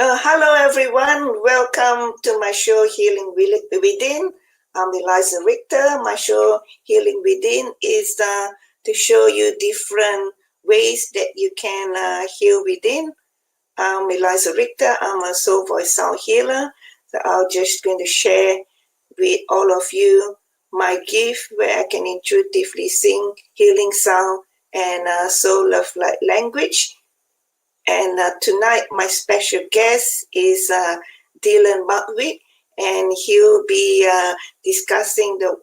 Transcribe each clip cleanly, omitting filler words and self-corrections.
Hello, everyone. Welcome to my show, Healing Within. I'm Eliza Richter. My show, Healing Within, is to show you different ways that you can heal within. I'm Eliza Richter. I'm a soul voice sound healer. So I'm just going to share with all of you my gift where I can intuitively sing healing sound and soul love language. And tonight, my special guest is Dylan Markwick, and he'll be discussing the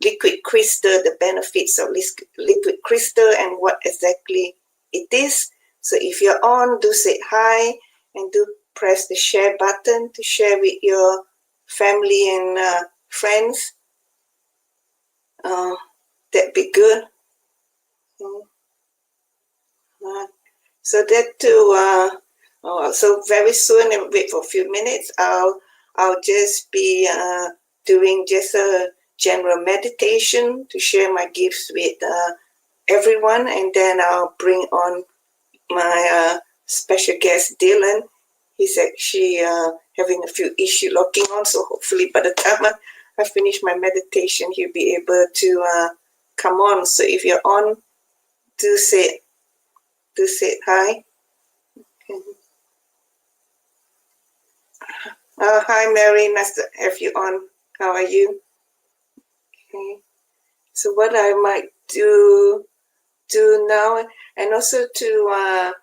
liquid crystal, the benefits of liquid crystal, and what exactly it is. So if you're on, do say hi, and do press the share button to share with your family and friends. That'd be good. So that too. So very soon, and wait for a few minutes, I'll just be doing just a general meditation to share my gifts with everyone, and then I'll bring on my special guest Dylan. He's actually having a few issues logging on, so hopefully by the time I finish my meditation, he'll be able to come on. So if you're on, do say hi. Okay. Hi, Mary. Nice to have you on. How are you? Okay. So what I might do now, and also to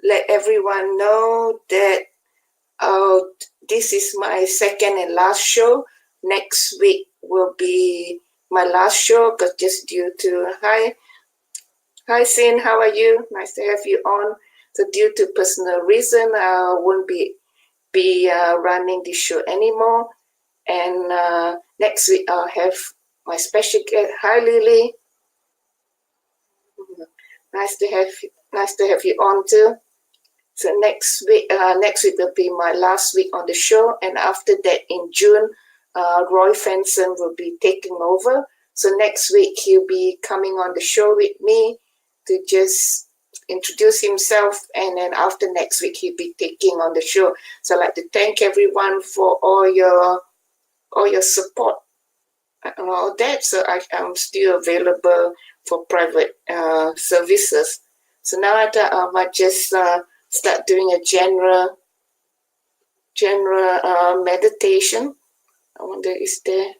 let everyone know that this is my second and last show. Next week will be my last show, because just due to Hi, Sin. How are you? Nice to have you on. So due to personal reason, I won't be running the show anymore. And next week I'll have my special guest. Hi, Lily. Nice to have you on too. So next week will be my last week on the show, and after that in June, Roy Fenson will be taking over. So next week he'll be coming on the show with me to just introduce himself, and then after next week he'll be taking on the show. So I'd like to thank everyone for all your support and all that. So I'm still available for private services. So now I might just start doing a general meditation. I wonder, is there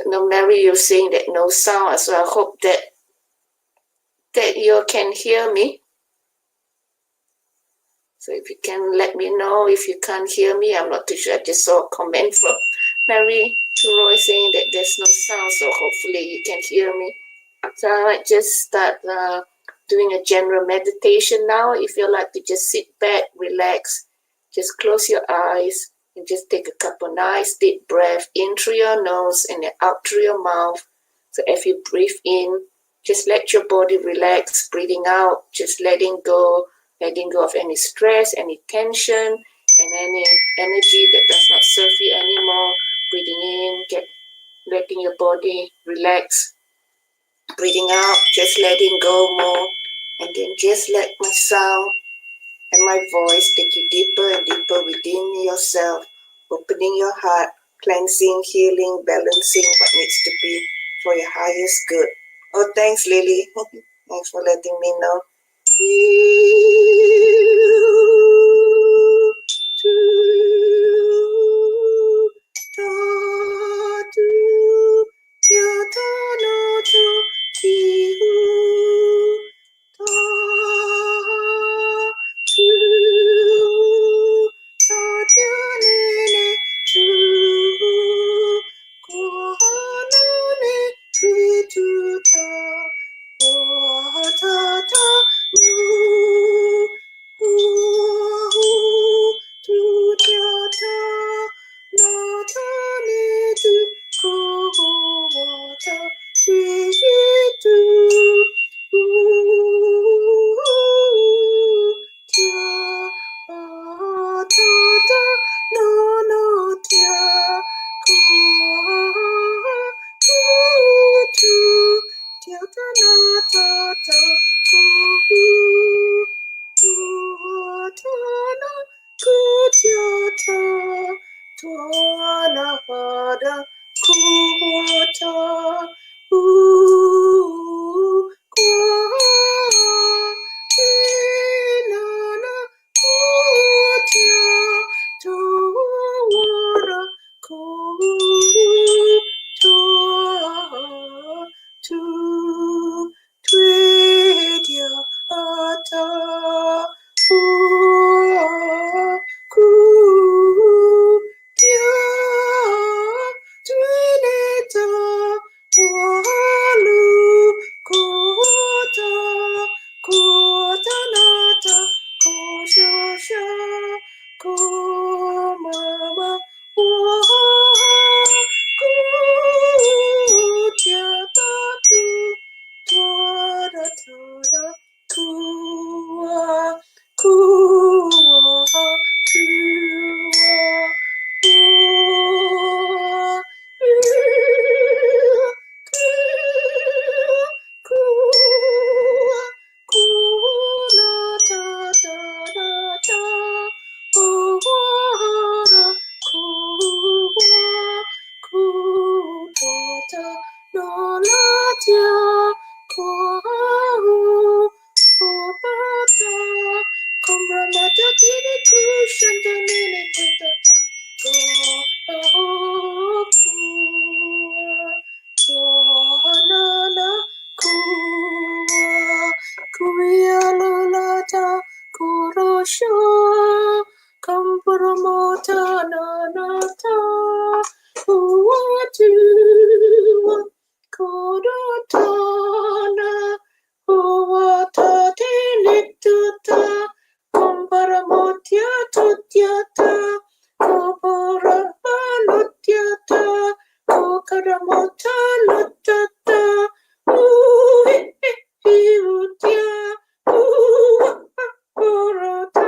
no, Mary, you're saying that no sound, so I hope that you can hear me. So if you can let me know if you can't hear me. I'm not too sure. I just saw a comment from Mary to Roy saying that there's no sound, so hopefully you can hear me. So I might just start doing a general meditation now. If you like to just sit back, relax, just close your eyes, and just take a couple nice deep breaths in through your nose and then out through your mouth. So if you breathe in, just let your body relax. Breathing out, just letting go of any stress, any tension, and any energy that does not serve you anymore. Breathing in, letting your body relax. Breathing out, just letting go more, and then just let my sound and my voice take you deeper and deeper within yourself, opening your heart, cleansing, healing, balancing what needs to be for your highest good. Oh, thanks, Lily. Thanks for letting me know. Tuana Hada Kuwata Inana Kutia Tuara Kutua Twedia Ata Kutia Twineta Walu Kota Kotanata Koshosha Komama Kutia Tatu Tora Tora Kua Kua Kampurmota nanata uatu kodotana uatate nituta kamparamotya tutyata kopora anutyata kokaramota nutata utya Purata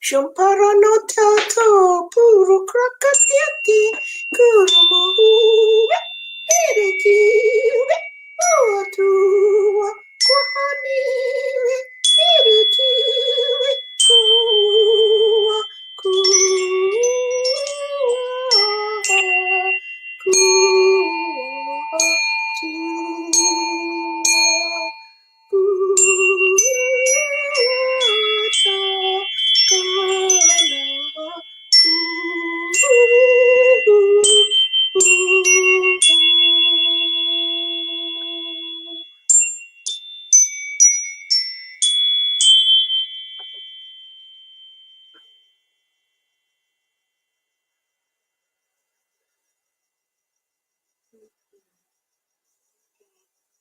Shumparano tato puru krakatiati kurumu ereki oatu kwahani ereki kuwa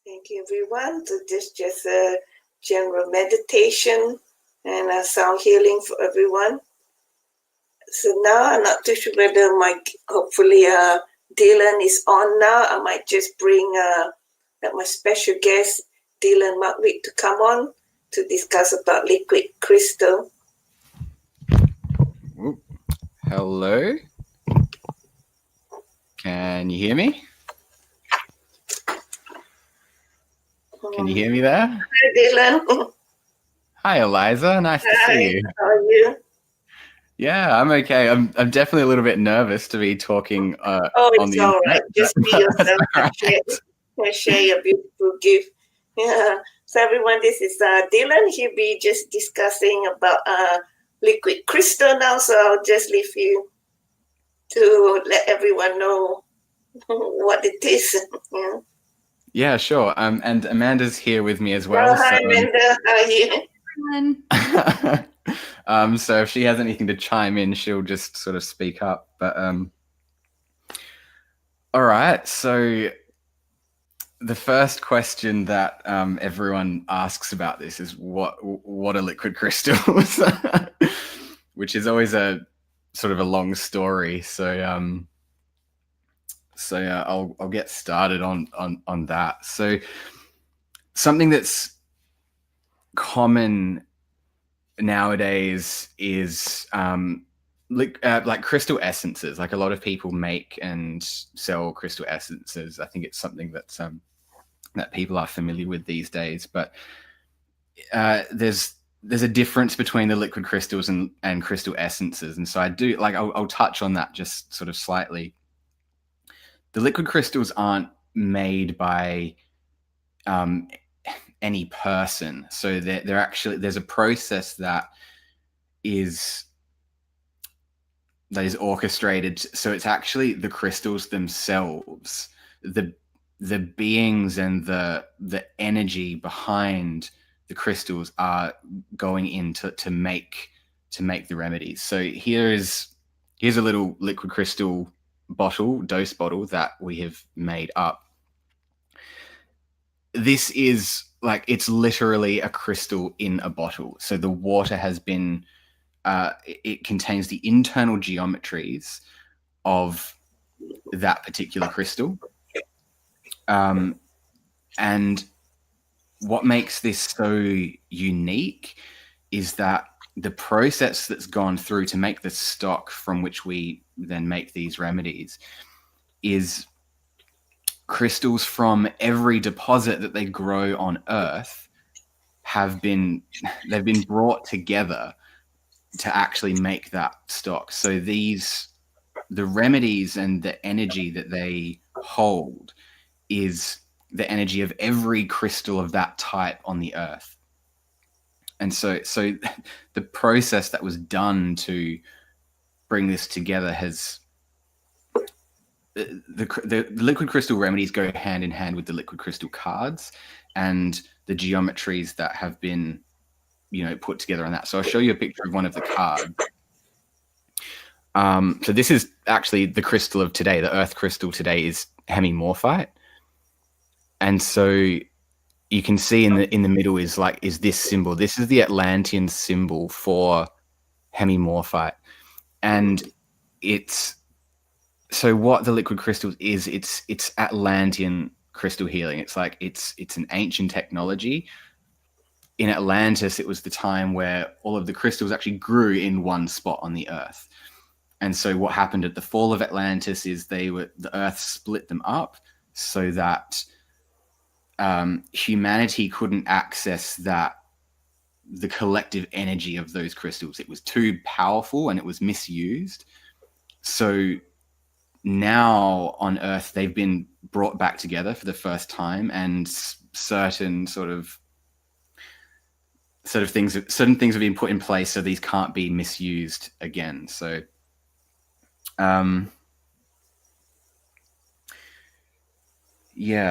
Thank you, everyone. So this is just a general meditation and a sound healing for everyone. So now I'm not too sure whether hopefully Dylan is on now. I might just bring my special guest, Dylan Markwick, to come on to discuss about liquid crystal. Hello. Can you hear me? Can you hear me there? Hi, Dylan. Hi, Eliza. Nice to see you. How are you? Yeah, I'm okay. I'm definitely a little bit nervous to be talking on it's the all internet. right. Just be yourself and share your beautiful gift. Yeah. So everyone, this is Dylan. He'll be just discussing about liquid crystal now. So I'll just leave you to let everyone know what it is. Yeah. Yeah, sure. And Amanda's here with me as well. Oh, hi, Amanda. How are you? So if she has anything to chime in, she'll just sort of speak up. But all right. So the first question that everyone asks about this is what are liquid crystals, which is always a sort of a long story. So I'll get started on that. So something that's common nowadays is like crystal essences. Like a lot of people make and sell crystal essences. I think it's something that's that people are familiar with these days. But there's a difference between the liquid crystals and crystal essences, and so I'll touch on that just sort of slightly. The liquid crystals aren't made by any person, so they're actually, there's a process that is orchestrated. So it's actually the crystals themselves, the beings and the energy behind the crystals are going in to make the remedies. So here's a little liquid crystal dose bottle that we have made up. This is like, it's literally a crystal in a bottle. So the water has been it contains the internal geometries of that particular crystal. And what makes this so unique is that the process that's gone through to make the stock from which we then make these remedies is crystals from every deposit that they grow on Earth they've been brought together to actually make that stock. So the remedies and the energy that they hold is the energy of every crystal of that type on the Earth. And so the process that was done to bring this together has the liquid crystal remedies go hand in hand with the liquid crystal cards and the geometries that have been, put together on that. So I'll show you a picture of one of the cards. So this is actually the crystal of today. The Earth crystal today is hemimorphite. And so you can see in the middle is this symbol. This is the Atlantean symbol for hemimorphite. And so what the liquid crystals is, it's Atlantean crystal healing. It's like, it's an ancient technology. In Atlantis, it was the time where all of the crystals actually grew in one spot on the Earth. And so what happened at the fall of Atlantis is the Earth split them up so that humanity couldn't access the collective energy of those crystals. It was too powerful and it was misused. So now on Earth, they've been brought back together for the first time, and certain things have been put in place so these can't be misused again. So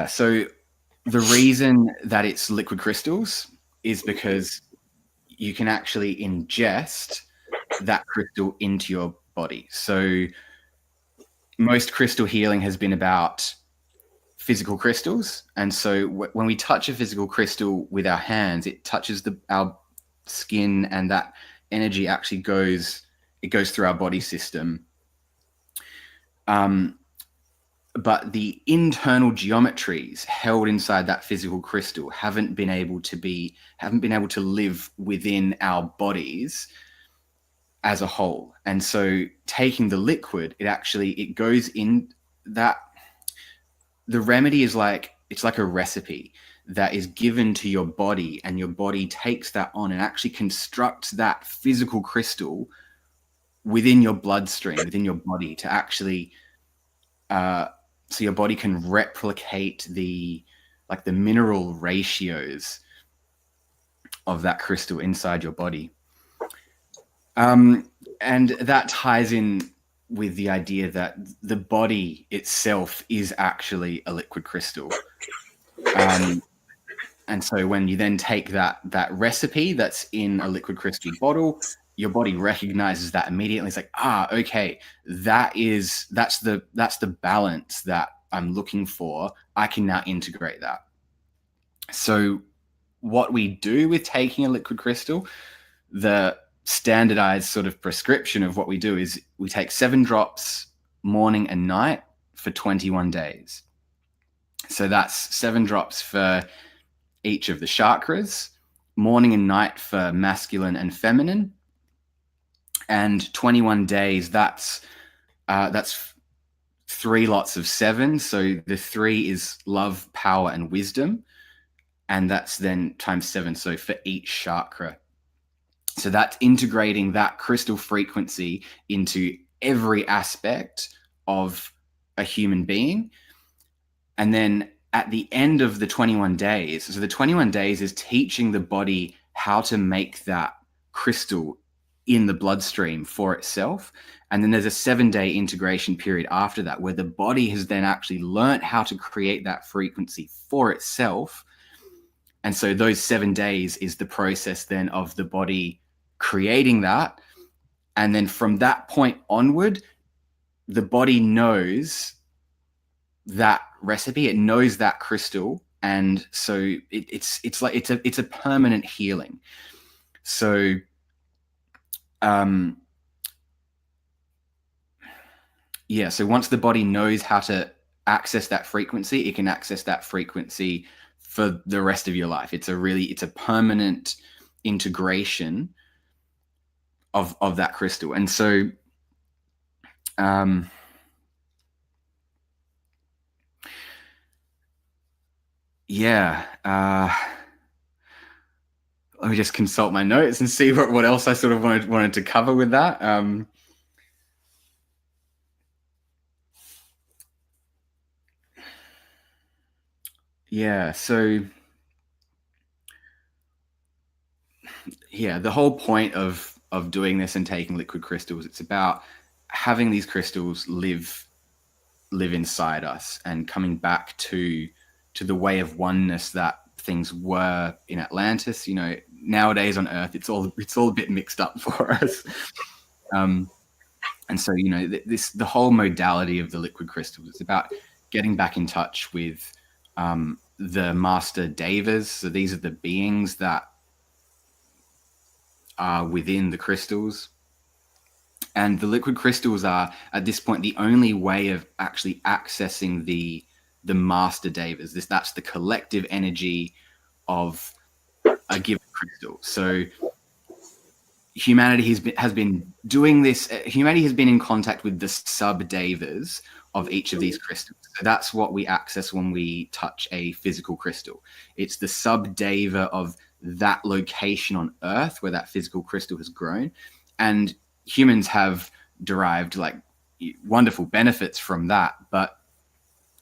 so the reason that it's liquid crystals is because you can actually ingest that crystal into your body. So most crystal healing has been about physical crystals. And so when we touch a physical crystal with our hands, it touches our skin, and that energy actually goes through our body system. But the internal geometries held inside that physical crystal haven't been able to live within our bodies as a whole. And so taking the liquid, it goes in that. The remedy is it's like a recipe that is given to your body, and your body takes that on and actually constructs that physical crystal within your bloodstream, within your body, to actually so your body can replicate the mineral ratios of that crystal inside your body. And that ties in with the idea that the body itself is actually a liquid crystal. And so when you then take that recipe that's in a liquid crystal bottle, your body recognizes that immediately. It's like, okay, that's the balance that I'm looking for. I can now integrate that. So what we do with taking a liquid crystal, the standardized sort of prescription of what we do is we take 7 drops morning and night for 21 days. So that's 7 drops for each of the chakras, morning and night for masculine and feminine, and 21 days, that's 3 lots of 7. So the 3 is love, power, and wisdom, and that's then times 7, so for each chakra. So that's integrating that crystal frequency into every aspect of a human being. And then at the end of the 21 days, so the 21 days is teaching the body how to make that crystal in the bloodstream for itself. And then there's a 7-day integration period after that, where the body has then actually learned how to create that frequency for itself. And so those 7 days is the process then of the body creating that. And then from that point onward, the body knows that recipe, it knows that crystal, and so it's like it's a permanent healing. So so once the body knows how to access that frequency, it can access that frequency for the rest of your life. It's a permanent integration of that crystal. And so let me just consult my notes and see what else I sort of wanted to cover with that. The whole point of doing this and taking liquid crystals, it's about having these crystals live inside us and coming back to the way of oneness that things were in Atlantis. You know, nowadays on Earth, it's all a bit mixed up for us. And so, you know, the whole modality of the liquid crystals, it's about getting back in touch with the master devas. So these are the beings that are within the crystals. And the liquid crystals are, at this point, the only way of actually accessing the master devas. That's the collective energy of a given crystal. So humanity has been doing this. Humanity has been in contact with the sub-devas of each of these crystals. So that's what we access when we touch a physical crystal. It's the sub-deva of that location on Earth where that physical crystal has grown. And humans have derived like wonderful benefits from that, but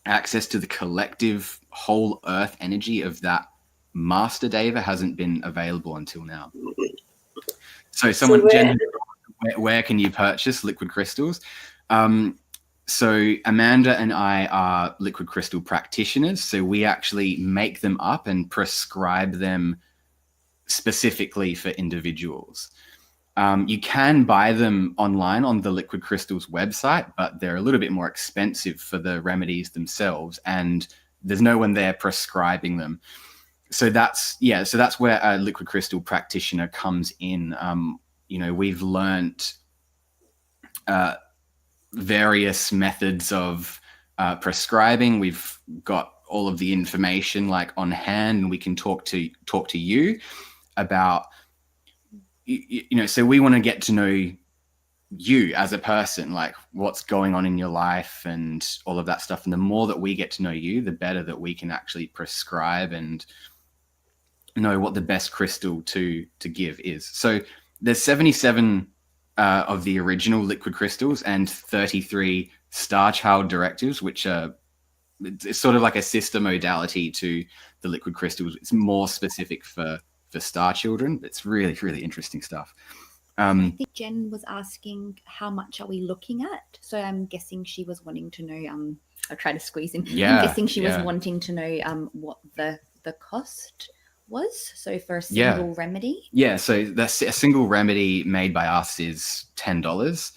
access to the collective whole Earth energy of that master deva hasn't been available until now. So where can you purchase liquid crystals? So Amanda and I are liquid crystal practitioners. So we actually make them up and prescribe them specifically for individuals. You can buy them online on the Liquid Crystals website, but they're a little bit more expensive for the remedies themselves, and there's no one there prescribing them. So that's where a liquid crystal practitioner comes in. You know, we've learnt various methods of prescribing. We've got all of the information like on hand, and we can talk to you about, you know, so we want to get to know you as a person, like what's going on in your life and all of that stuff. And the more that we get to know you, the better that we can actually prescribe and know what the best crystal to give is. So there's 77 of the original liquid crystals and 33 Star Child directives, which are, it's sort of like a sister modality to the liquid crystals. It's more specific for Star Children. It's really, really interesting stuff. I think Jen was asking how much are we looking at. So I'm guessing she was wanting to know. I'll try to squeeze in. Yeah, I'm guessing she was wanting to know what the cost was. So for a single remedy. Yeah. So that's a single remedy made by us is $10.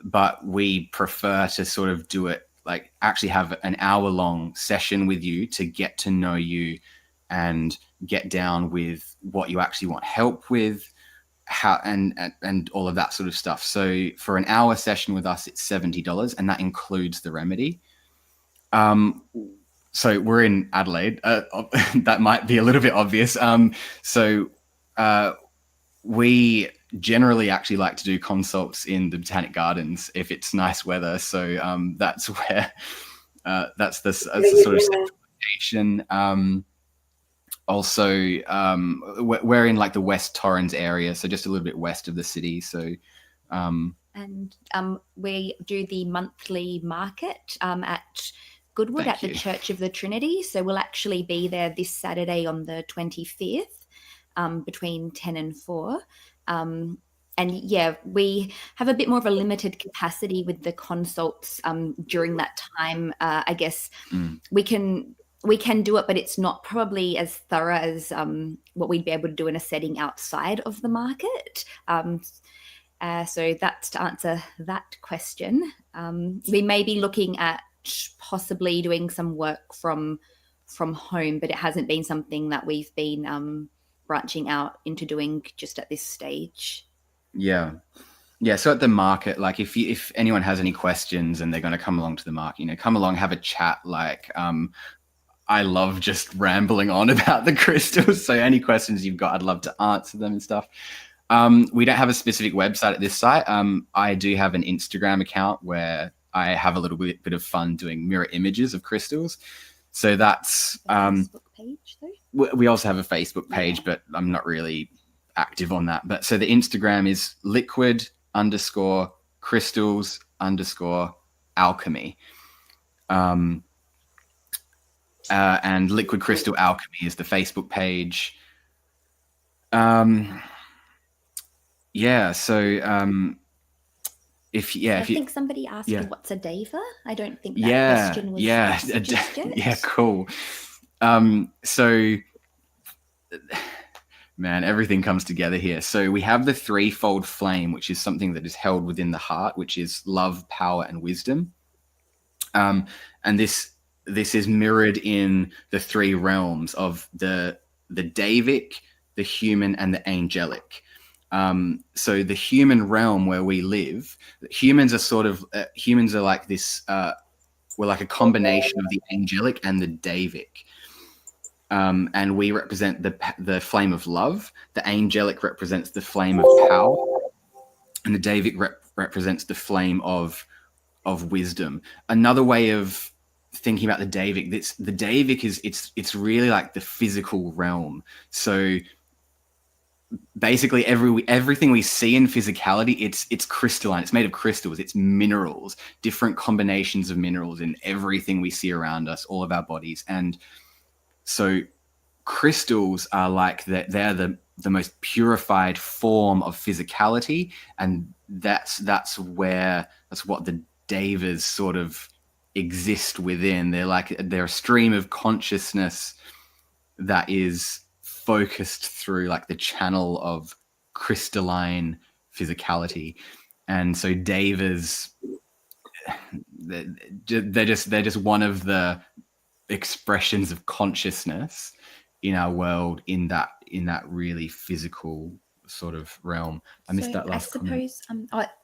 But we prefer to sort of do it like actually have an hour-long session with you to get to know you and get down with what you actually want help with, how and all of that sort of stuff. So for an hour session with us, it's $70, and that includes the remedy. So we're in Adelaide. That might be a little bit obvious. We generally actually like to do consults in the Botanic Gardens if it's nice weather. So that's where that's the sort of central location. Also, we're in like the West Torrens area, so just a little bit west of the city. So, and we do the monthly market at Goodwood at the Church of the Trinity. So we'll actually be there this Saturday on the 25th between 10 and 4. And yeah, we have a bit more of a limited capacity with the consults during that time. I guess we can do it, but it's not probably as thorough as what we'd be able to do in a setting outside of the market. So that's to answer that question. We may be looking at possibly doing some work from home, but it hasn't been something that we've been branching out into doing just at this stage. Yeah. So at the market, like if anyone has any questions and they're going to come along to the market, come along, have a chat. Like I love just rambling on about the crystals. So any questions you've got, I'd love to answer them and stuff. We don't have a specific website at this site. I do have an Instagram account where I have a little bit of fun doing mirror images of crystals. So that's Facebook page though. We also have a Facebook page, but I'm not really active on that. But so the Instagram is liquid_crystals_alchemy. And Liquid Crystal Alchemy is the Facebook page. I think somebody asked you what's a deva. I don't think that question was asked just yet. Yeah, cool. So man, everything comes together here. So we have the threefold flame, which is something that is held within the heart, which is love, power, and wisdom. And this is mirrored in the three realms of the Davic, the human, and the angelic. So the human realm where we live, humans are like this, we're like a combination of the angelic and the Davic. And we represent the flame of love. The angelic represents the flame of power, and the Davic represents the flame of wisdom. Another way of thinking about the Davic is it's really like the physical realm. So basically everything we see in physicality, it's crystalline. It's made of crystals. It's minerals, different combinations of minerals in everything we see around us, all of our bodies. And so crystals are like they're the most purified form of physicality, and that's what the devas sort of exist within. They're a stream of consciousness that is focused through like the channel of crystalline physicality. And so devas, they're just one of the expressions of consciousness in our world, in that really physical sort of realm. I missed that last comment.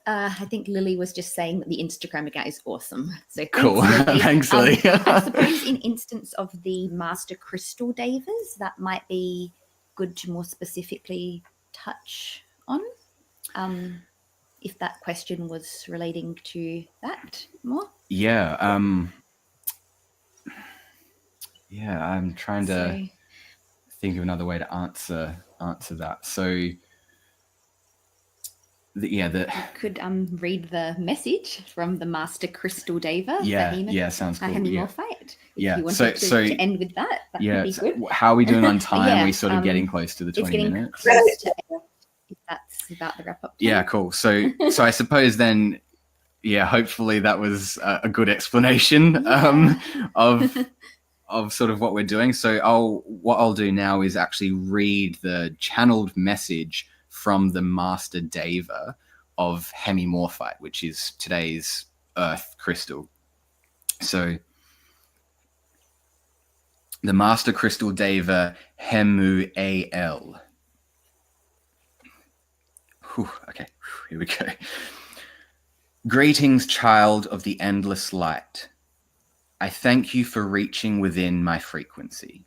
I think Lily was just saying that the Instagram account is awesome. So cool. Thanks, Lily. I suppose in instance of the Master Crystal Devas, that might be good to more specifically touch on. If that question was relating to that more. Yeah. I'm trying to think of another way to answer that. So you could read the message from the Master Crystal Deva. Sounds cool. Morphite. If you wanted to end with that would be good. How are we doing on time? We're sort of getting close to the 20 minutes. if that's about the wrap up. Yeah, cool. So I suppose then, yeah, hopefully that was a good explanation of sort of what we're doing. So what I'll do now is actually read the channeled message from the Master Deva of Hemimorphite, which is today's Earth crystal. So the Master Crystal Deva Hemu-Al. Okay, here we go. Greetings, child of the endless light. I thank you for reaching within my frequency.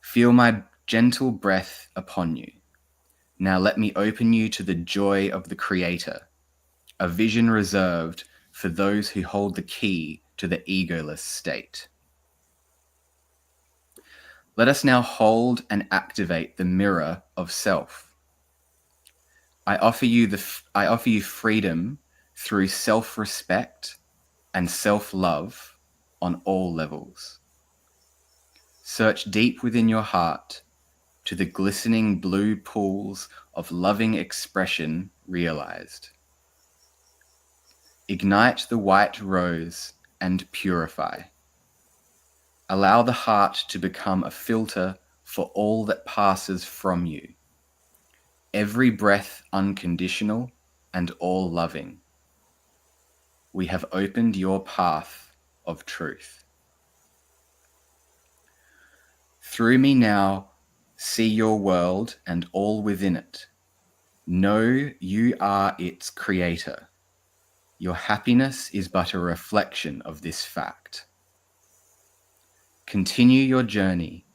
Feel my gentle breath upon you. Now let me open you to the joy of the Creator, a vision reserved for those who hold the key to the egoless state. Let us now hold and activate the mirror of self. I offer you freedom through self-respect and self-love on all levels. Search deep within your heart to the glistening blue pools of loving expression realized. Ignite the white rose and purify. Allow the heart to become a filter for all that passes from you. Every breath unconditional and all loving. We have opened your path of truth. Through me now, see your world and all within it. Know you are its creator. Your happiness is but a reflection of this fact. Continue your journey.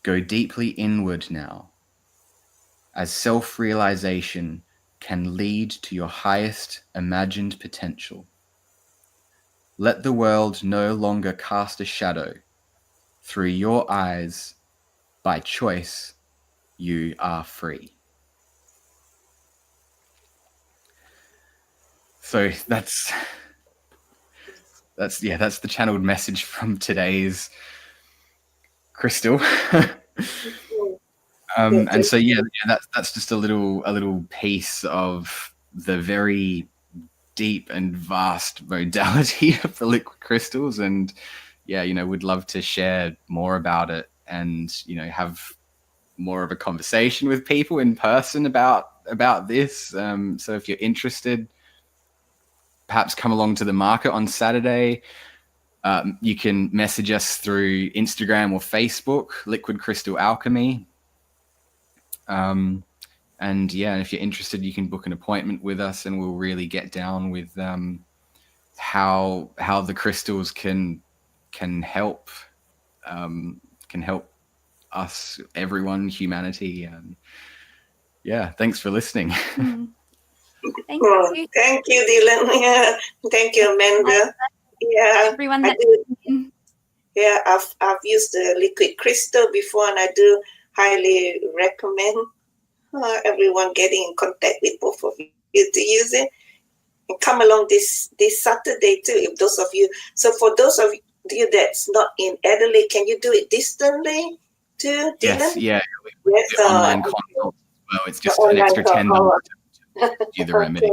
Go deeply inward now, as self-realization can lead to your highest imagined potential. Let the world no longer cast a shadow. Through your eyes, by choice, you are free. So that's the channeled message from today's crystal. And so that's just a little piece of the very deep and vast modality of the liquid crystals. And we'd love to share more about it and have more of a conversation with people in person about this. So if you're interested, perhaps come along to the market on Saturday. You can message us through Instagram or Facebook, Liquid Crystal Alchemy. And if you're interested, you can book an appointment with us, and we'll really get down with how the crystals can help us, everyone, humanity. Thanks for listening. Thank you. Thank you, Dylan. Yeah. Thank you, Amanda. Yeah, everyone I've used the liquid crystal before, and I do highly recommend everyone getting in contact with both of you to use it. And come along this Saturday too, if those of you. So for those of you that's not in Adelaide, can you do it distantly too, Dylan? Yes, online consult as well. It's just an extra $10 to do the remedy.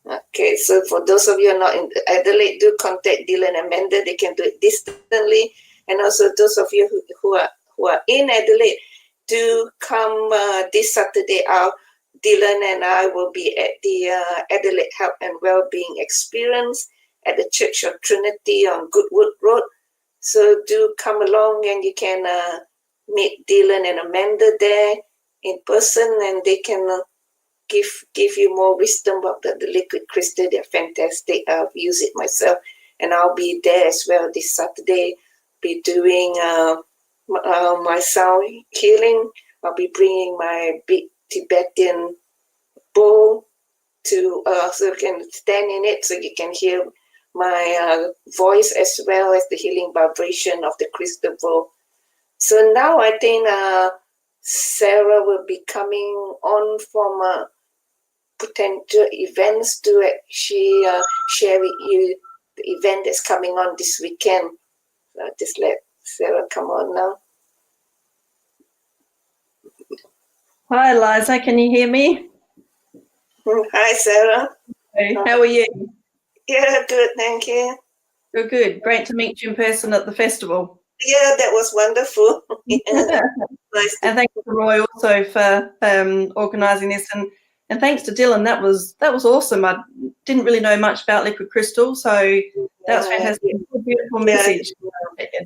Okay, so for those of you not in Adelaide, do contact Dylan and Amanda. They can do it distantly. And also those of you who are in Adelaide, do come this Saturday out. Dylan and I will be at the Adelaide Health and Wellbeing Experience at the Church of Trinity on Goodwood Road. So do come along, and you can meet Dylan and Amanda there in person, and they can give you more wisdom about the liquid crystal. They're fantastic. I've used it myself, and I'll be there as well this Saturday. Be doing my sound healing. I'll be bringing my big Tibetan bowl to so you can stand in it, so you can hear my voice as well as the healing vibration of the crystal bowl. So now I think Sarah will be coming on from potential events to actually share with you the event that's coming on this weekend. So just let Sarah come on now. Hi, Eliza. Can you hear me? Hi, Sarah. Hey, how are you? Yeah, good, thank you. Good, good. Great to meet you in person at the festival. Yeah, that was wonderful. Yeah, nice to And thanks to Roy also for organising this, and thanks to Dylan. That was awesome. I didn't really know much about Liquid Crystal, so that's fantastic. Beautiful message.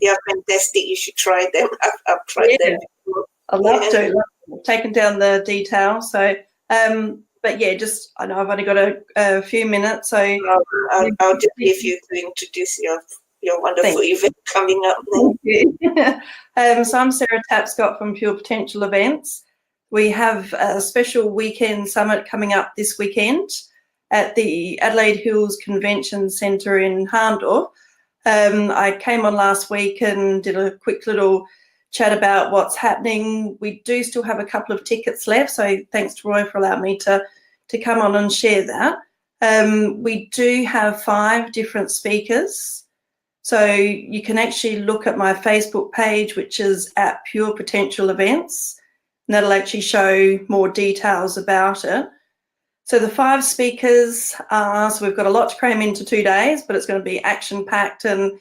Yeah, fantastic. You should try them. I've tried them before. I'd love to. Taken down the details. So, but yeah, just I know I've only got a few minutes, so I'll just leave you to introduce your wonderful event coming up. Thank you. So I'm Sarah Tapscott from Pure Potential Events. We have a special weekend summit coming up this weekend at the Adelaide Hills Convention Centre in Harndorf. I came on last week and did a quick little chat about what's happening. We do still have a couple of tickets left, so thanks to Roy for allowing me to come on and share that. We do have 5 different speakers. So you can actually look at my Facebook page, which is at Pure Potential Events, and that'll actually show more details about it. So the 5 speakers are, so we've got a lot to cram into 2 days, but it's going to be action-packed and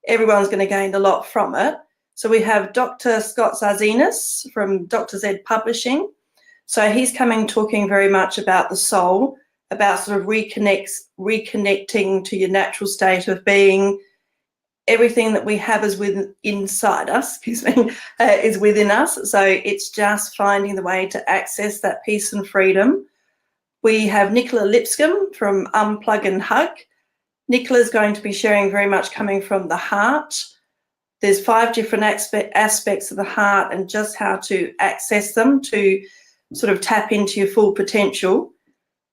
everyone's going to gain a lot from it. So we have Dr. Scott Zarzinas from Dr. Z Publishing. So he's coming talking very much about the soul, about sort of reconnecting to your natural state of being. Everything that we have is inside us, is within us. So it's just finding the way to access that peace and freedom. We have Nicola Lipscomb from Unplug and Hug. Nicola is going to be sharing very much coming from the heart. There's 5 different aspects of the heart and just how to access them to sort of tap into your full potential.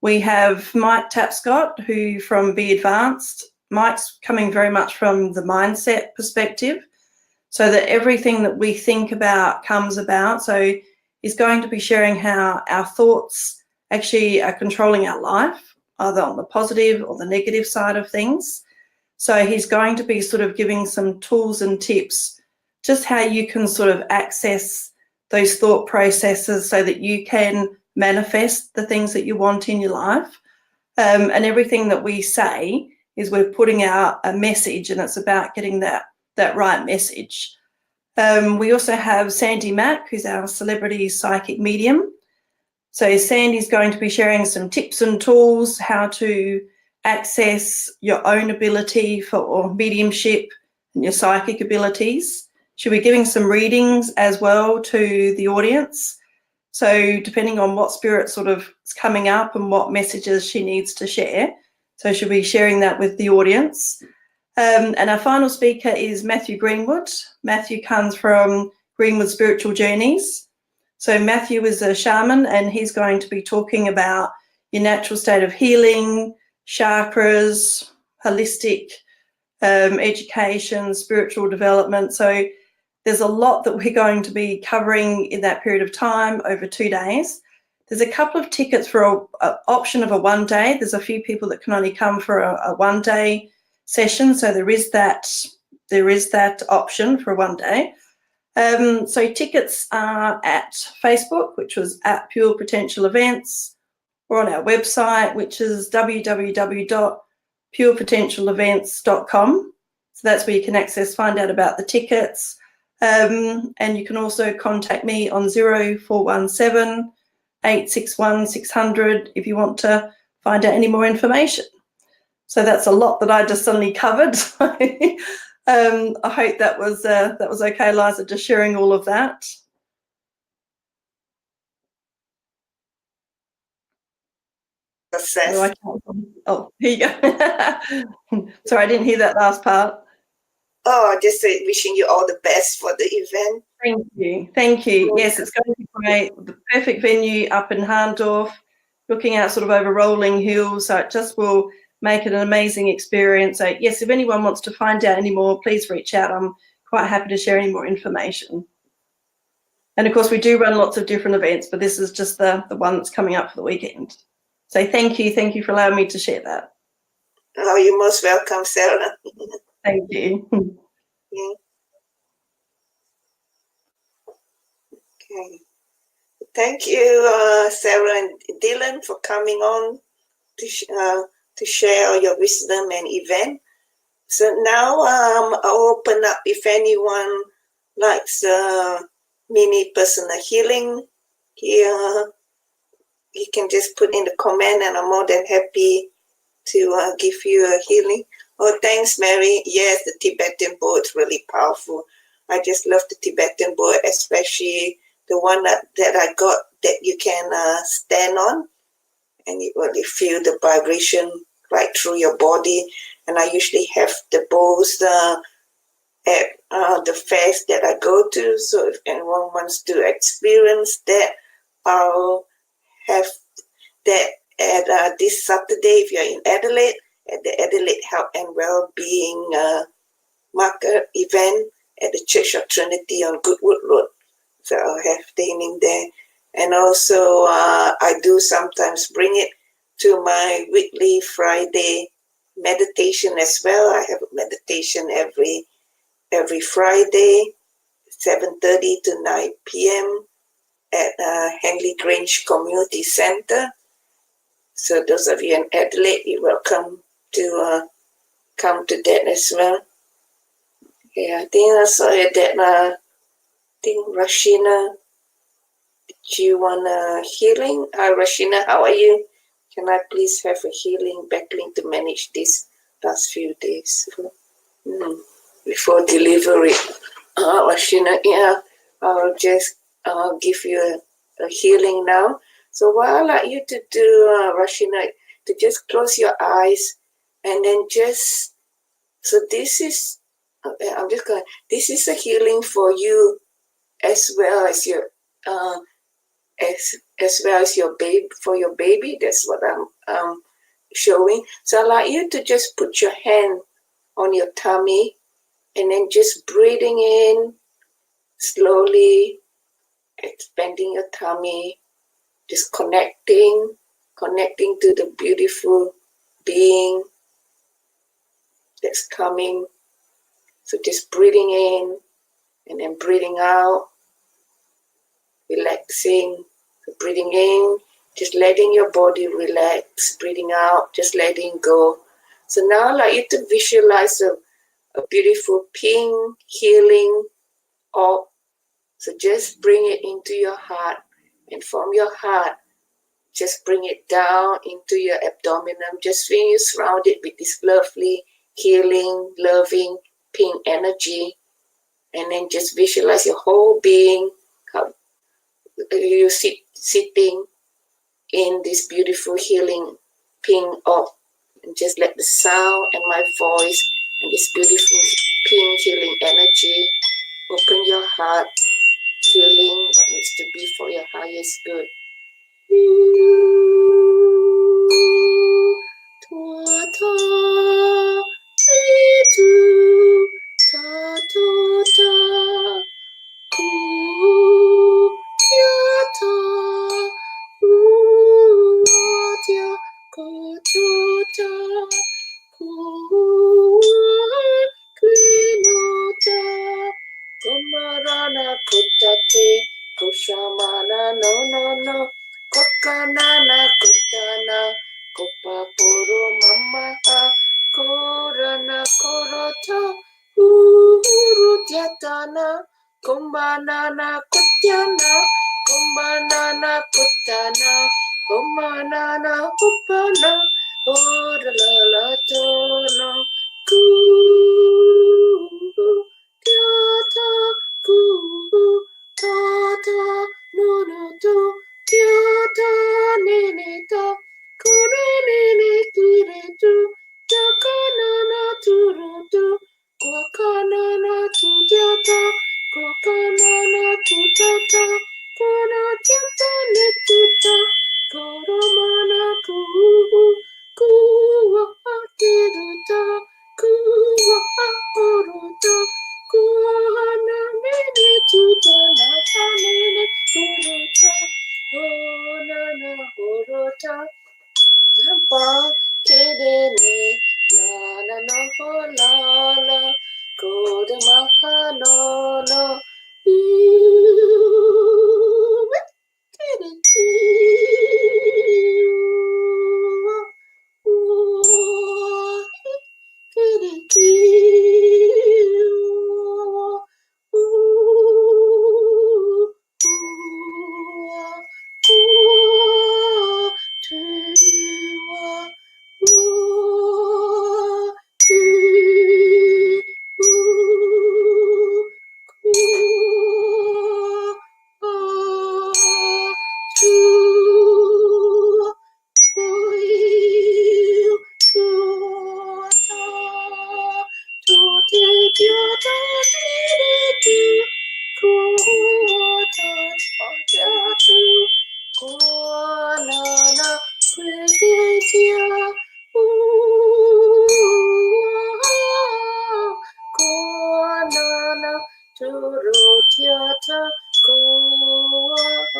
We have Mike Tapscott, who from Be Advanced. Mike's coming very much from the mindset perspective, so that everything that we think about comes about. So he's going to be sharing how our thoughts actually are controlling our life, either on the positive or the negative side of things. So he's going to be sort of giving some tools and tips, just how you can sort of access those thought processes so that you can manifest the things that you want in your life. And everything that we say is we're putting out a message, and it's about getting that right message. We also have Sandy Mack, who's our celebrity psychic medium. So Sandy's going to be sharing some tips and tools, how to access your own ability for mediumship and your psychic abilities. She'll be giving some readings as well to the audience. So depending on what spirit sort of is coming up and what messages she needs to share. So she'll be sharing that with the audience. And our final speaker is Matthew Greenwood. Matthew comes from Greenwood Spiritual Journeys. So Matthew is a shaman, and he's going to be talking about your natural state of healing, chakras, holistic education, spiritual development. So there's a lot that we're going to be covering in that period of time over 2 days. There's a couple of tickets for an option of a 1 day. There's a few people that can only come for a 1 day session. So there is that option for 1 day. So tickets are at Facebook, which was at Pure Potential Events, or on our website, which is www.purepotentialevents.com. So that's where you can find out about the tickets. And you can also contact me on 0417 861 600 if you want to find out any more information. So that's a lot that I just suddenly covered. I hope that was okay, Eliza, just sharing all of that. Oh, here you go. Sorry, I didn't hear that last part. Oh, just wishing you all the best for the event. Thank you. Thank you. Yes, it's going to be great. The perfect venue up in Harndorf, looking out sort of over rolling hills. So it just will make it an amazing experience. So yes, if anyone wants to find out any more, please reach out. I'm quite happy to share any more information. And of course, we do run lots of different events, but this is just the one that's coming up for the weekend. So thank you. Thank you for allowing me to share that. Oh, you're most welcome, Sarah. Thank you. Yeah. Okay. Thank you, Sarah and Dylan, for coming on to share all your wisdom and event. So now I'll open up if anyone likes mini personal healing here. You can just put in the comment and I'm more than happy to give you a healing. Oh, thanks, Mary. Yes, the Tibetan bowl is really powerful. I just love the Tibetan bowl, especially the one that I got that you can stand on and you really feel the vibration right through your body. And I usually have the bowls at the fairs that I go to. So if anyone wants to experience that, I'll have that at this Saturday if you're in Adelaide, at the Adelaide Health and Wellbeing market event at the Church of Trinity on Goodwood Road. So I'll have the healing there. And also I do sometimes bring it to my weekly Friday meditation as well. I have a meditation every Friday, 7:30 to 9 p.m. at Henley Grange Community Center. So those of you in Adelaide, you're welcome to come to that as well. Yeah, I think I saw it that I think Rashina, do you want a healing? Hi Rashina, how are you? Can I please have a healing backlink to manage these last few days before delivery? Rashina, yeah, I'll just give you a healing now. So what I'd like you to do, Rashina, to just close your eyes and then just, so this is, I'm just going, this is a healing for you as well as your, as well as your baby, for your baby. That's what I'm showing. So I'd like you to just put your hand on your tummy and then just breathing in slowly, expanding your tummy, just connecting to the beautiful being that's coming. So just breathing in and then breathing out, relaxing. So breathing in, just letting your body relax. Breathing out, just letting go. So now I'd like you to visualize a beautiful pink healing orb. So just bring it into your heart, and from your heart, just bring it down into your abdomen. Just feel you surrounded with this lovely, healing, loving, pink energy. And then just visualize your whole being, how you sitting in this beautiful, healing, pink orb. And just let the sound and my voice and this beautiful, pink, healing energy open your heart, healing what needs to be for your highest good. Kushamana no Kokanana Kutana Kopa Puru Mamaha Korana Korota Uru Jatana Kumbanana Kutyana Kumbanana Kutana Kumanana Kupana Orala Tono Ku Tyata Ku Tata no to Kyata Neneta Kurenene Kiretu Takanana Turutu Kwakanana Tujata Kwakanana Tujata Kona Jata Netuta Koromana Kuwa Tiruta Kuwa Horuta Kuhana Nene Tuta Natanene Kuruta Honana Horota Nampa Kedene Yana no Holala Kodamahanono Turutyata koa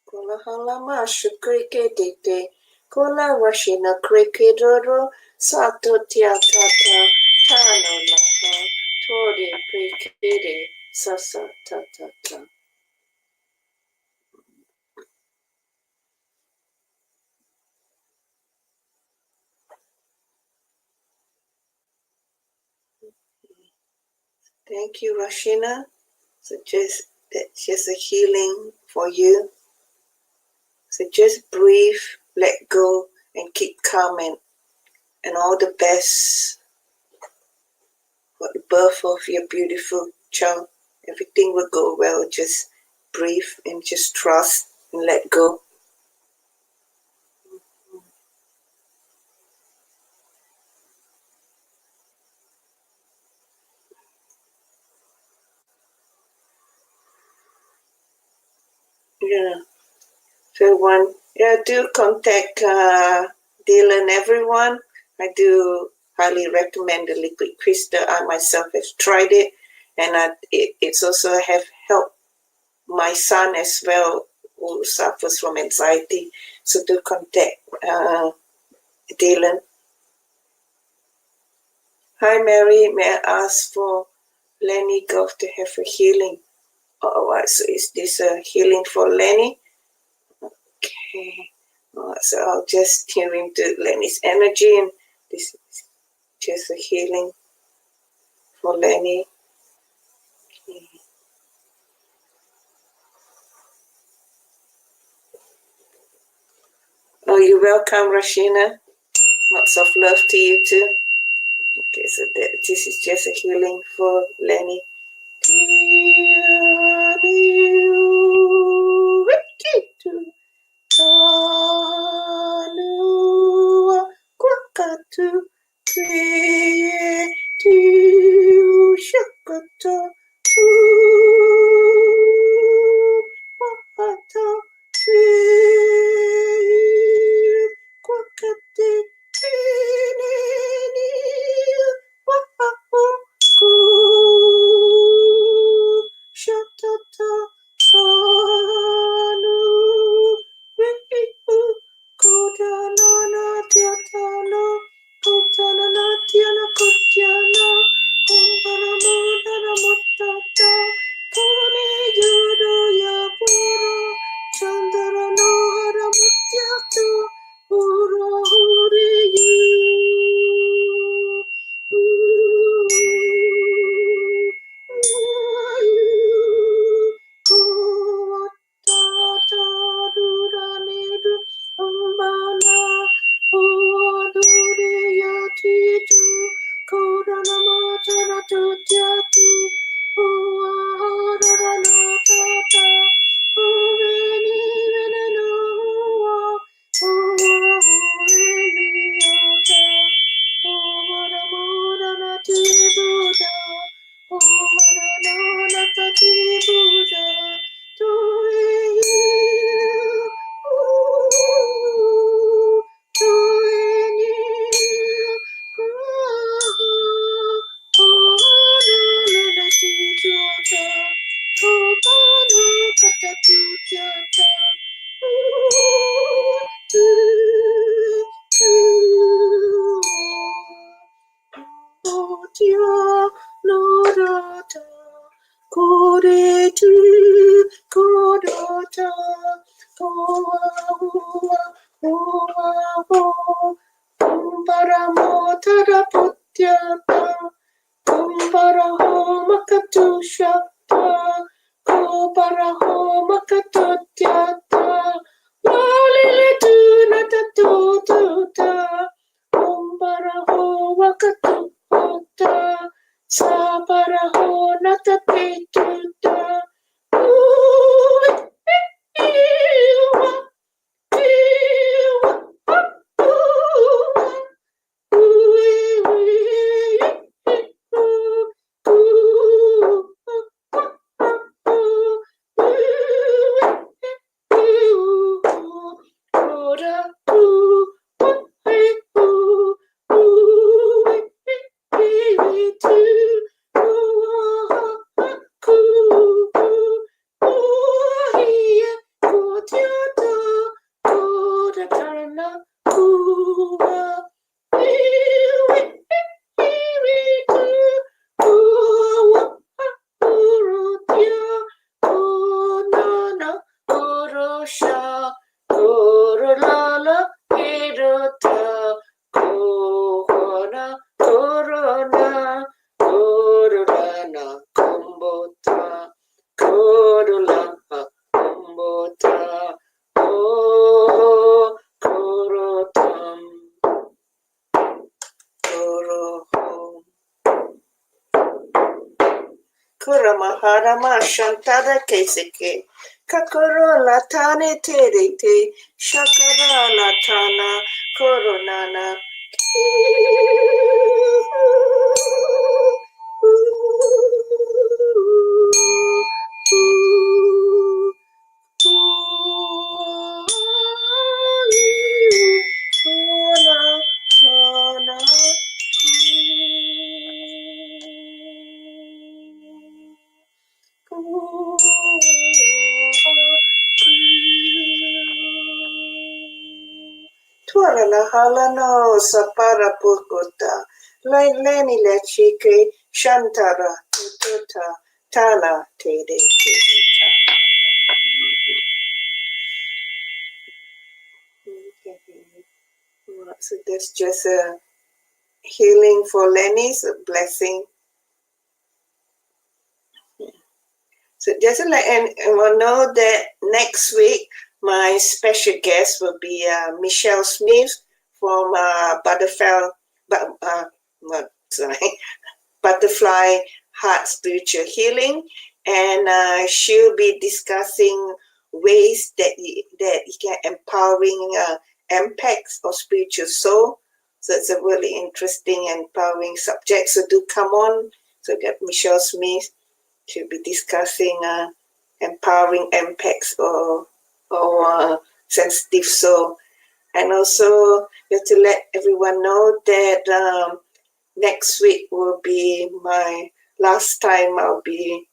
Kola halama shukrike dete, kola washina krike doro, sato tia tata, tano laha, tori krike de, sasa tata. Thank you, Rashina. So that's just a healing for you. So just breathe, let go, and keep calm, and all the best for the birth of your beautiful child. Everything will go well. Just breathe and just trust and let go. Yeah. So do contact Dylan, everyone. I do highly recommend the Liquid Crystal. I myself have tried it, and it's also have helped my son as well, who suffers from anxiety. So do contact Dylan. Hi, Mary. May I ask for Lenny Goff to have a healing? So is this a healing for Lenny? Okay. So I'll just tune into Lenny's energy, and this is just a healing for Lenny. Okay. Oh, you're welcome, Rashina. Lots of love to you too. Okay, so this is just a healing for Lenny. ko paraho makatutyata, lalile tu natatututa, paraho wakatuta, sa paraho natapituta, Kuramahara Shantara Keseke, Kakoro Latane Terete, Shakara Latana, Koronana. Tuara la halano sapara purkota, leni la chike, shantara, tuta, tana, tede, ta. So that's just a healing for Lenny's a blessing. So just to let everyone know that next week my special guest will be Michelle Smith from Butterfly Heart Spiritual Healing, and she'll be discussing ways that you can empowering impacts of spiritual soul. So it's a really interesting and empowering subject. So do come on. So get Michelle Smith. She'll be discussing empowering impacts or sensitive soul. And also just to let everyone know that next week will be my last time I'll be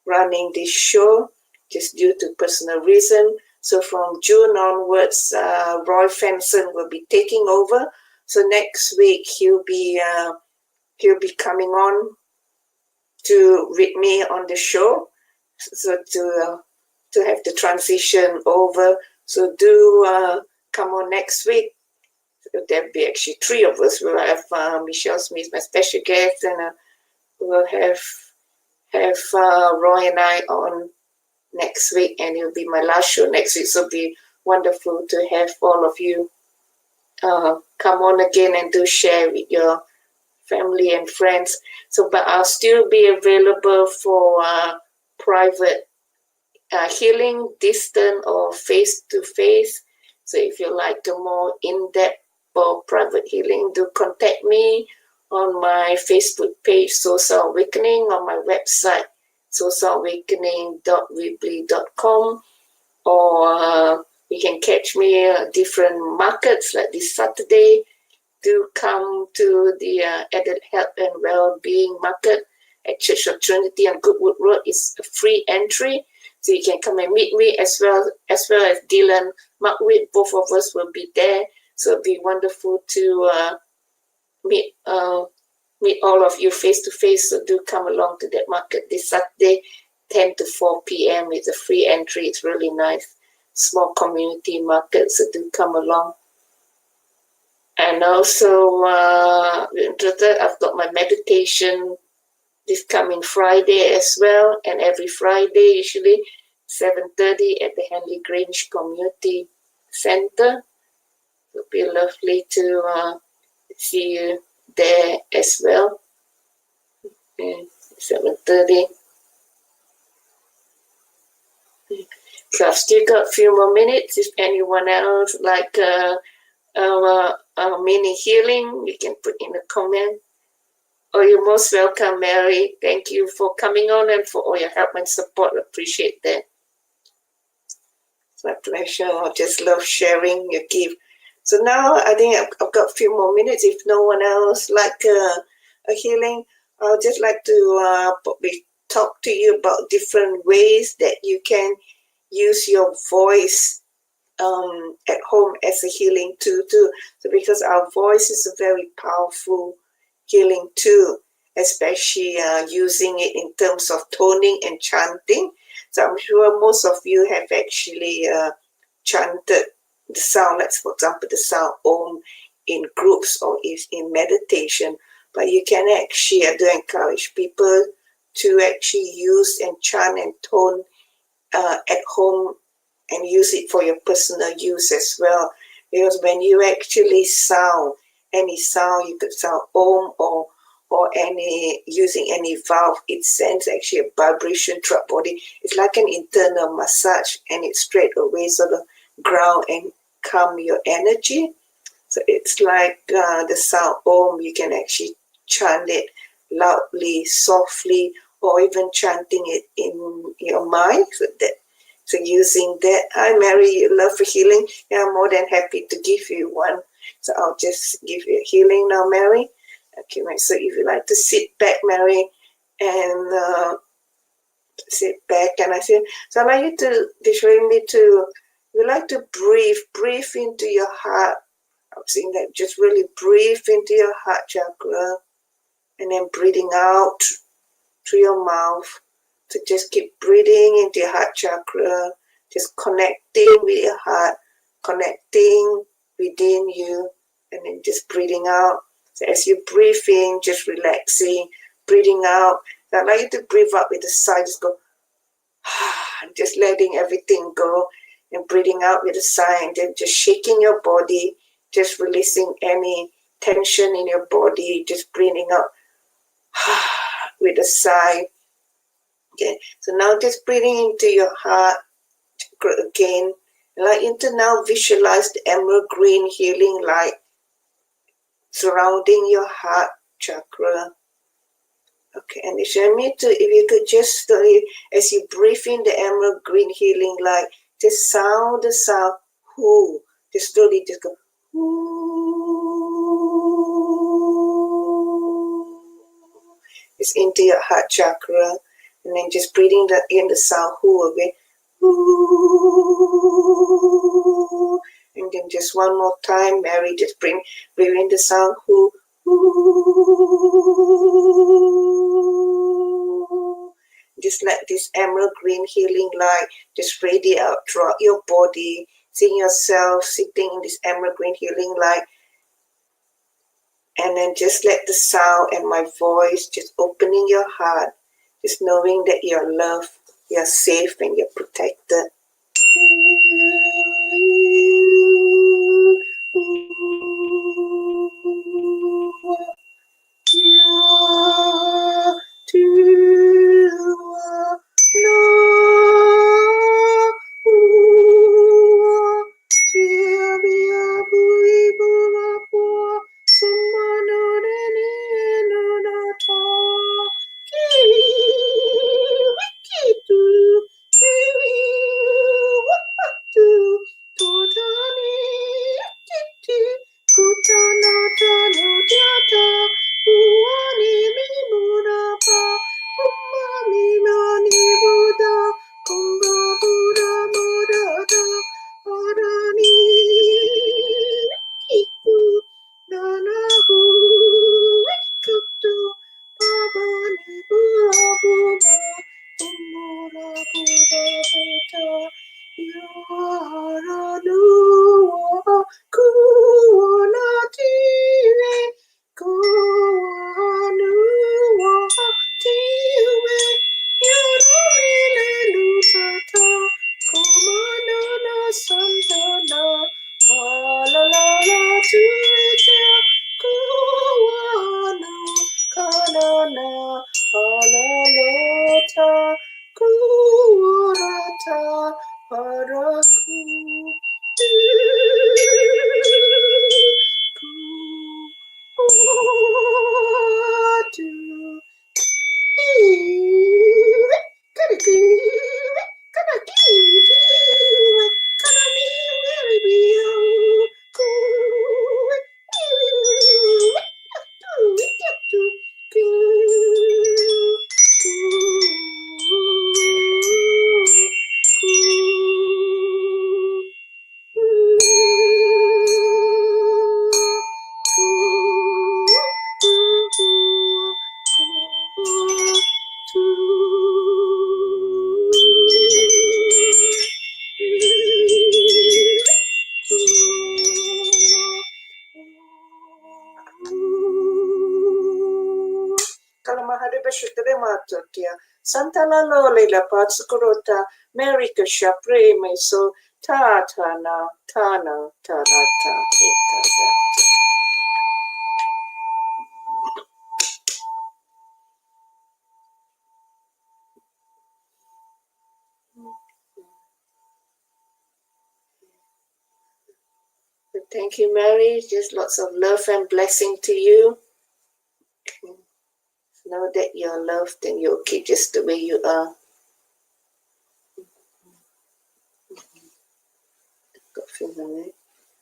running this show, just due to personal reason. So from June onwards, Roy Fenson will be taking over. So next week he'll be coming on with me on the show. So to have the transition over. So do come on next week. There'll be actually three of us. We'll have Michelle Smith, my special guest, and we'll have Roy and I on next week, and it'll be my last show next week. So it'll be wonderful to have all of you come on again and do share with your family and friends. So, but I'll still be available for private healing, distant or face-to-face. So if you like the more in-depth or private healing, do contact me on my Facebook page, Soul Awakening, on my website, soulawakening.weebly.com, or you can catch me at different markets like this Saturday. Do come to the Adult Health and Wellbeing Market at Church of Trinity on Goodwood Road. It's a free entry, so you can come and meet me as well as Dylan Markwick. Both of us will be there, so it'll be wonderful to meet all of you face to face. So do come along to that market this Saturday, 10 to 4 p.m. It's a free entry. It's really nice, small community market. So do come along. And also, I've got my meditation this coming Friday as well, and every Friday usually 7:30 at the Henley Grange Community Center. It would be lovely to see you there as well. 7:30. So I've still got a few more minutes. If anyone else like a mini healing, you can put in a comment. Oh, you're most welcome, Mary. Thank you for coming on and for all your help and support. I appreciate that. It's my pleasure. I just love sharing your gift. So now I think I've got a few more minutes. If no one else like a healing, I'll just like to probably talk to you about different ways that you can use your voice at home as a healing tool too. So because our voice is a very powerful healing tool, especially using it in terms of toning and chanting. So I'm sure most of you have actually chanted the sound, like for example the sound Om in groups or in meditation. But you can actually, I do encourage people to actually use and chant and tone at home and use it for your personal use as well. Because when you actually sound any sound, you could sound Om or any using any valve, it sends actually a vibration throughout body. It's like an internal massage, and it straight away sort of ground and calm your energy. So it's like the sound Om, you can actually chant it loudly, softly, or even chanting it in your mind. So using that, hi Mary, you love for healing. Yeah, I'm more than happy to give you one. So I'll just give you a healing now, Mary. Okay, right. So if you like to sit back, Mary, and sit back, and I say, so I'd like you to showing me to, you like to breathe into your heart. I'm saying that just really breathe into your heart chakra, and then breathing out through your mouth. So just keep breathing into your heart chakra, just connecting with your heart, connecting within you, and then just breathing out. So as you breathe in, just relaxing, breathing out. So I'd like you to breathe out with a sigh, just go, and just letting everything go, and breathing out with a sigh, and then just shaking your body, just releasing any tension in your body, just breathing out with a sigh. Okay, so now just breathing into your heart again. I'd like you to now visualize the emerald green healing light surrounding your heart chakra. Okay, and it's me to, if you could just slowly, as you breathe in the emerald green healing light, just sound the sound, whoo, just slowly just go, whoo. It's into your heart chakra, and then just breathing in the sound, whoo again, whoo. And then just one more time, Mary, just breathe in the sound, whoo, whoo. Just let this emerald green healing light just radiate out throughout your body, seeing yourself sitting in this emerald green healing light. And then just let the sound and my voice just opening your heart, just knowing that you're loved, you're safe, and you're protected. Matotia, Santa La Lole La Patscorota, America Shapre me so ta tana tana ta ta ta. Thank you, Mary. Just lots of love and blessing to you. Know that you're loved and you're okay just the way you are.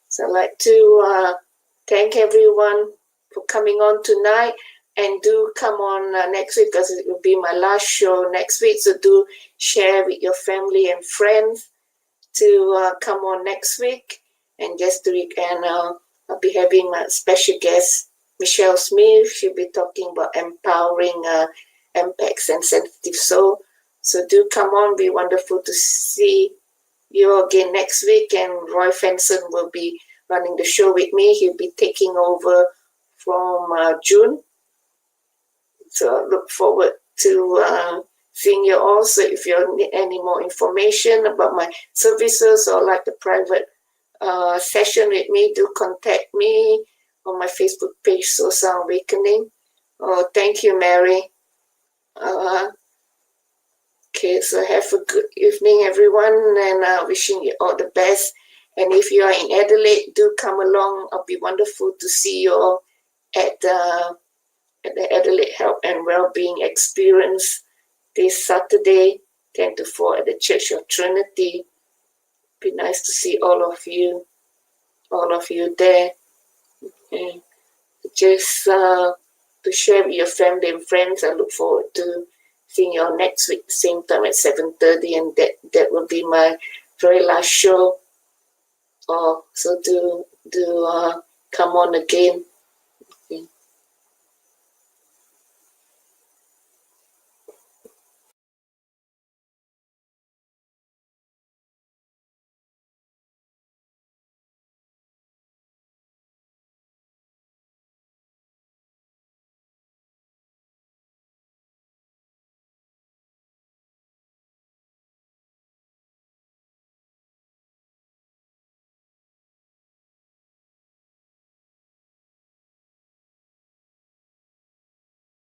So I'd like to thank everyone for coming on tonight, and do come on next week, because it will be my last show next week. So do share with your family and friends to come on next week. And just to and I'll be having my special guest, Michelle Smith. She'll be talking about empowering empaths and sensitive soul. So do come on. Be wonderful to see you again next week. And Roy Fenson will be running the show with me. He'll be taking over from June. So I look forward to seeing you all. So if you need any more information about my services or like the private session with me, do contact me on my Facebook page, Soul Sound Awakening. Oh, thank you, Mary. Okay, so have a good evening, everyone, and wishing you all the best. And if you are in Adelaide, do come along. It'll be wonderful to see you all at the Adelaide Health and Wellbeing Experience this Saturday, 10 to 4 at the Church of Trinity. Be nice to see all of you there. And just to share with your family and friends. I look forward to seeing you all next week, same time at 7:30, and that will be my very last show. So do come on again.